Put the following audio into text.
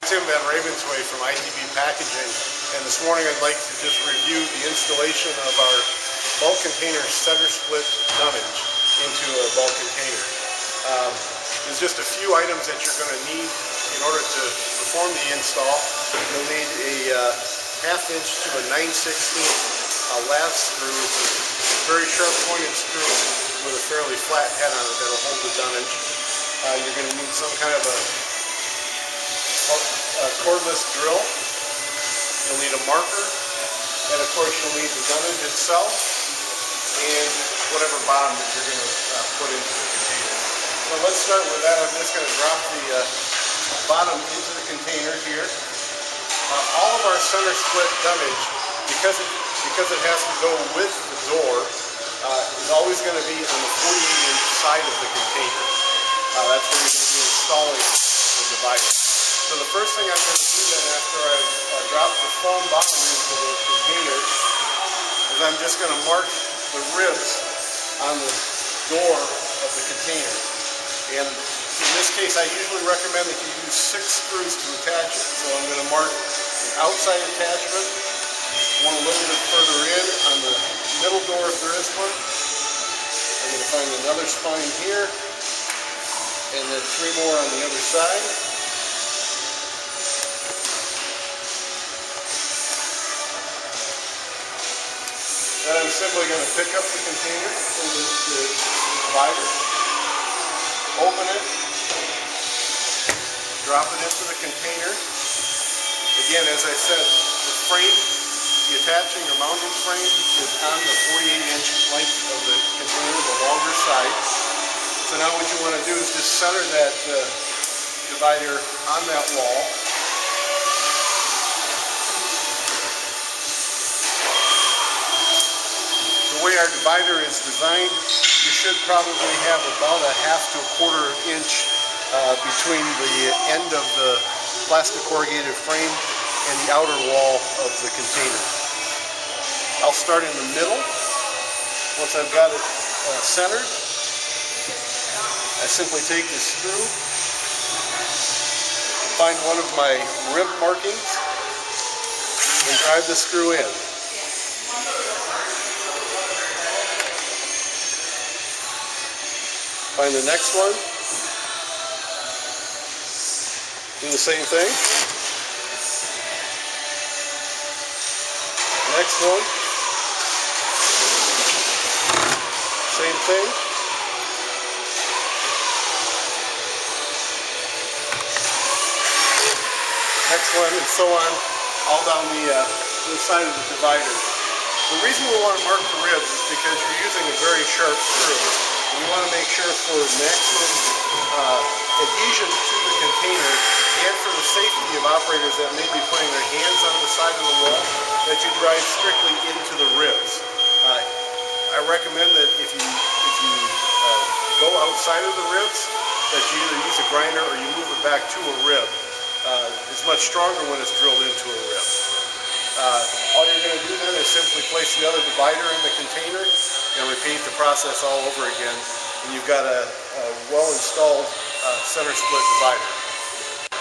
Tim from ITB Packaging, and this morning I'd like to just review the installation of our bulk container center split dunnage into a bulk container. There's just a few items that you're going to need in order to perform the install. You'll need a 1/2 inch to a 9/16 lathe screw. It's a very sharp pointed screw with a fairly flat head on it that'll hold the dunnage. You're going to need some kind of a cordless drill. You'll need a marker, and of course you'll need the dunnage itself and whatever bottom that you're going to put into the container. So let's start with that. I'm just going to drop the bottom into the container here. All of our center split dunnage, because it has to go with the door, is always going to be on the 48-inch side of the container. That's where you're going to be installing the divider. So the first thing I'm going to do then after I've dropped the foam bottom into the container is I'm just going to mark the ribs on the door of the container. And in this case I usually recommend that you use 6 screws to attach it. So I'm going to mark the outside attachment, one a little bit further in on the middle door if there is one. I'm going to find another spine here, and then 3 more on the other side. Then I'm simply going to pick up the container from the divider, open it, drop it into the container. Again, as I said, the frame, the attaching or mounting frame is on the 48-inch length of the container, the longer side. So now what you want to do is just center that divider on that wall. The way our divider is designed, you should probably have about a 1/2 to 1/4 inch between the end of the plastic corrugated frame and the outer wall of the container. I'll start in the middle. Once I've got it centered, I simply take the screw, find one of my rib markings, and drive the screw in. Find the next one, do the same thing. Next one, same thing. Next one, and so on, all down the side of the divider. The reason we want to mark the ribs is because you're using a very sharp screw. We want to make sure for maximum adhesion to the container and for the safety of operators that may be putting their hands on the side of the wall, that you drive strictly into the ribs. I recommend that if you go outside of the ribs, that you either use a grinder or you move it back to a rib. It's much stronger when it's drilled into a rib. All you're going to do then is simply place the other divider in the container and repeat the process all over again, and you've got a well-installed center split divider.